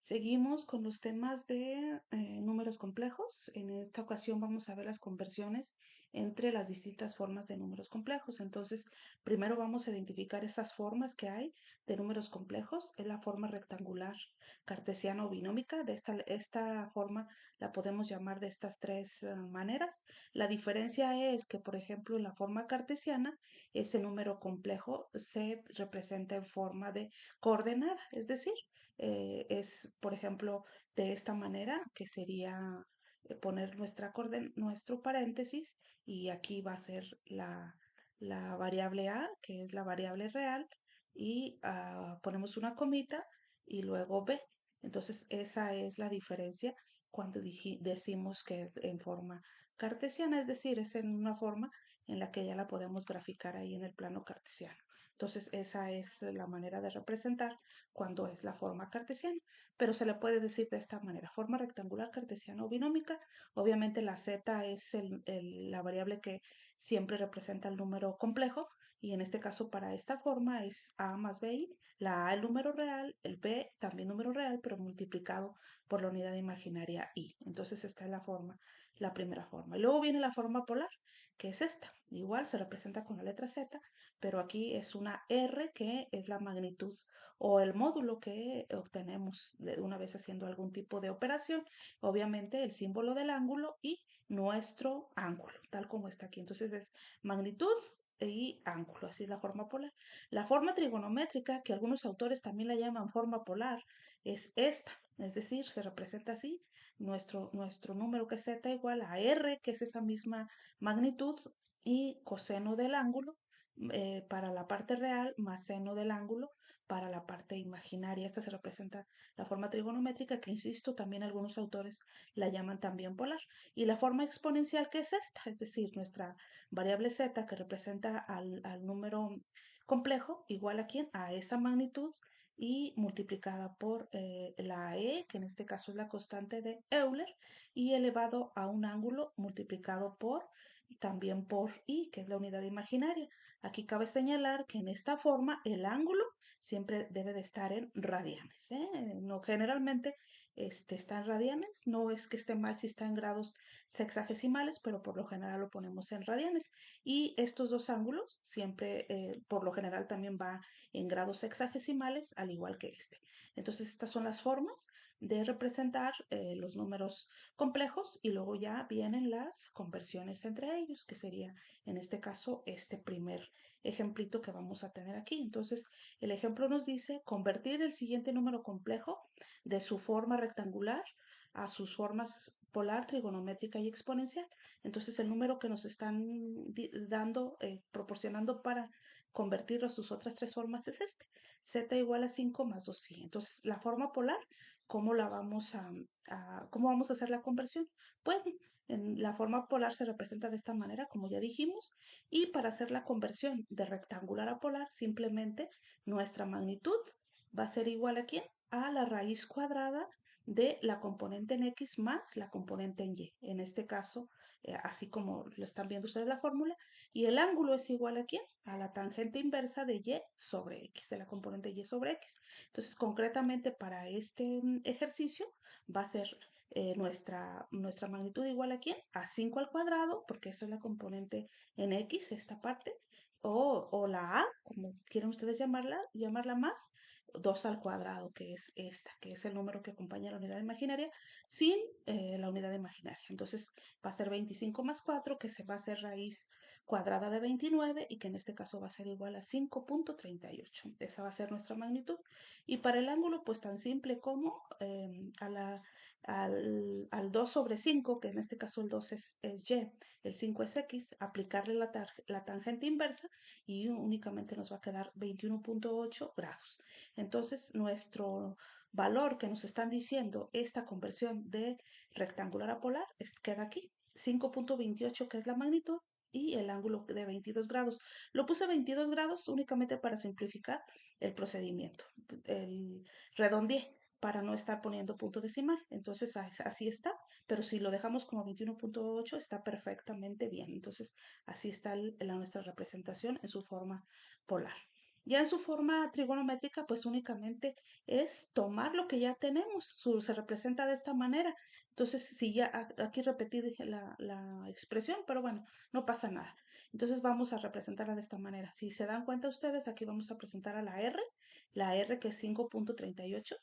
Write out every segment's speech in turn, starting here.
Seguimos con los temas de números complejos. En esta ocasión vamos a ver las conversiones entre las distintas formas de números complejos. Entonces, primero vamos a identificar esas formas que hay de números complejos. Es la forma rectangular, cartesiana o binómica. Esta forma la podemos llamar de estas tres maneras. La diferencia es que, por ejemplo, en la forma cartesiana, ese número complejo se representa en forma de coordenada, es decir, es, por ejemplo, de esta manera, que sería poner nuestro paréntesis y aquí va a ser la variable A, que es la variable real, y ponemos una comita y luego B. Entonces, esa es la diferencia cuando decimos que es en forma cartesiana, es decir, es en una forma en la que ya la podemos graficar ahí en el plano cartesiano. Entonces, esa es la manera de representar cuando es la forma cartesiana, pero se le puede decir de esta manera: forma rectangular cartesiana o binómica. Obviamente la z es la variable que siempre representa el número complejo, y en este caso para esta forma es a más bi, la a el número real, el b también número real, pero multiplicado por la unidad imaginaria i. Entonces esta es la primera forma. Y luego viene la forma polar, que es esta. Igual se representa con la letra z, pero aquí es una r, que es la magnitud o el módulo que obtenemos de una vez haciendo algún tipo de operación. Obviamente el símbolo del ángulo y nuestro ángulo, tal como está aquí. Entonces es magnitud y ángulo, así es la forma polar. La forma trigonométrica, que algunos autores también la llaman forma polar, es esta, es decir, se representa así: nuestro número, que es z, igual a r, que es esa misma magnitud, y coseno del ángulo para la parte real, más seno del ángulo para la parte imaginaria. Esta se representa la forma trigonométrica, que insisto, también algunos autores la llaman también polar. Y la forma exponencial, que es esta, es decir, nuestra variable z, que representa al número complejo, igual a quién, a esa magnitud, y multiplicada por la e, que en este caso es la constante de Euler, y elevado a un ángulo multiplicado por también por i, que es la unidad imaginaria. Aquí cabe señalar que en esta forma el ángulo siempre debe de estar en radianes, ¿eh? No, generalmente está en radianes. No es que esté mal si está en grados sexagesimales, pero por lo general lo ponemos en radianes. Y estos dos ángulos siempre, por lo general, también va en grados sexagesimales, al igual que este. Entonces, estas son las formas de representar los números complejos, y luego ya vienen las conversiones entre ellos, que sería en este caso este primer ejemplito que vamos a tener aquí. Entonces, el ejemplo nos dice convertir el siguiente número complejo de su forma rectangular a sus formas polar, trigonométrica y exponencial. Entonces, el número que nos están dando, proporcionando para convertirlo a sus otras tres formas es este: z igual a 5 más 2i. Entonces, la forma polar, ¿cómo la vamos cómo vamos a hacer la conversión? Pues en la forma polar se representa de esta manera, como ya dijimos, y para hacer la conversión de rectangular a polar, simplemente nuestra magnitud va a ser igual a ¿quién? A la raíz cuadrada de la componente en x más la componente en y. En este caso, así como lo están viendo ustedes la fórmula, y el ángulo es igual a ¿quién? A la tangente inversa de y sobre x, de la componente y sobre x. Entonces, concretamente para este ejercicio va a ser nuestra magnitud igual a ¿quién? A 5 al cuadrado, porque esa es la componente en x, esta parte, o la a, como quieran ustedes llamarla más, 2 al cuadrado, que es esta, que es el número que acompaña a la unidad imaginaria, sin la unidad imaginaria. Entonces va a ser 25 más 4, que se va a hacer raíz cuadrada de 29, y que en este caso va a ser igual a 5,38. Esa va a ser nuestra magnitud. Y para el ángulo, pues tan simple como al 2 sobre 5, que en este caso el 2 es y, el 5 es x, aplicarle la tangente inversa, y únicamente nos va a quedar 21,8 grados. Entonces, nuestro valor que nos están diciendo esta conversión de rectangular a polar queda aquí: 5,28, que es la magnitud, y el ángulo de 22 grados. Lo puse 22 grados únicamente para simplificar el procedimiento. El redondeé para no estar poniendo punto decimal. Entonces, así está, pero si lo dejamos como 21,8 está perfectamente bien. Entonces, así está nuestra representación en su forma polar. Ya en su forma trigonométrica, pues únicamente es tomar lo que ya tenemos, se representa de esta manera. Entonces, si ya aquí repetí la expresión, pero bueno, no pasa nada. Entonces vamos a representarla de esta manera. Si se dan cuenta ustedes, aquí vamos a presentar a la R que es 5.38,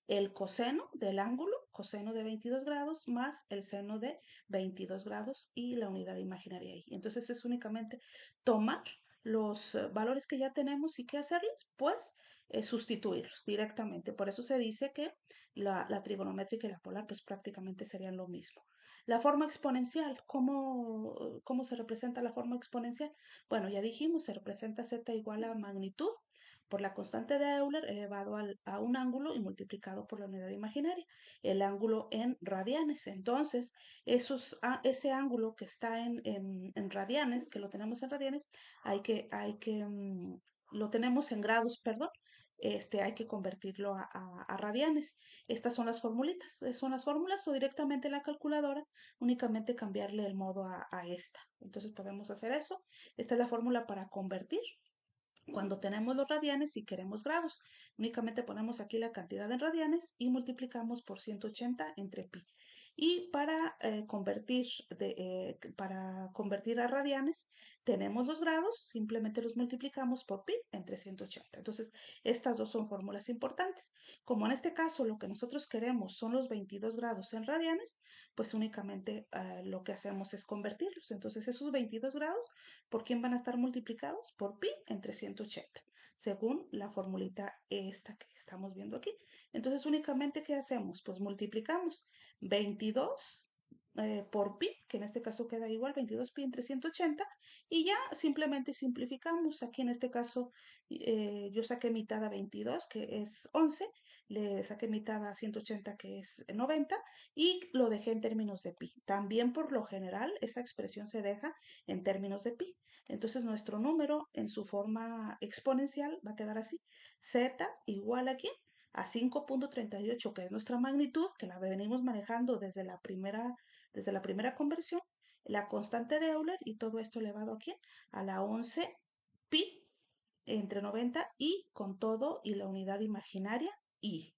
el coseno del ángulo, coseno de 22 grados, más el seno de 22 grados y la unidad imaginaria ahí. Entonces es únicamente tomar los valores que ya tenemos y qué hacerles, pues sustituirlos directamente. Por eso se dice que la trigonométrica y la polar pues prácticamente serían lo mismo. La forma exponencial, ¿cómo se representa la forma exponencial? Bueno, ya dijimos, se representa z igual a magnitud por la constante de Euler elevado a un ángulo y multiplicado por la unidad imaginaria, el ángulo en radianes. Entonces, ese ángulo que está en radianes, que lo tenemos en radianes, lo tenemos en grados, perdón, hay que convertirlo a radianes. Estas son las formulitas, son las fórmulas o directamente en la calculadora, únicamente cambiarle el modo a esta. Entonces podemos hacer eso. Esta es la fórmula para convertir cuando tenemos los radianes y queremos grados. Únicamente ponemos aquí la cantidad en radianes y multiplicamos por 180 entre pi. Y para convertir a radianes, tenemos los grados, simplemente los multiplicamos por pi entre 180. Entonces, estas dos son fórmulas importantes. Como en este caso lo que nosotros queremos son los 22 grados en radianes, pues únicamente lo que hacemos es convertirlos. Entonces, esos 22 grados, ¿por quién van a estar multiplicados? Por pi entre 180, según la formulita esta que estamos viendo aquí. Entonces, únicamente, ¿qué hacemos? Pues multiplicamos 22 por pi, que en este caso queda igual, 22 pi entre 180, y ya simplemente simplificamos. Aquí en este caso yo saqué mitad a 22, que es 11, le saqué mitad a 180, que es 90, y lo dejé en términos de pi. También por lo general esa expresión se deja en términos de pi. Entonces nuestro número en su forma exponencial va a quedar así. Z igual a ¿quién? A 5.38, que es nuestra magnitud, que la venimos manejando desde la primera conversión, la constante de Euler y todo esto elevado a ¿quién? A la 11 pi entre 90 y con todo y la unidad imaginaria i.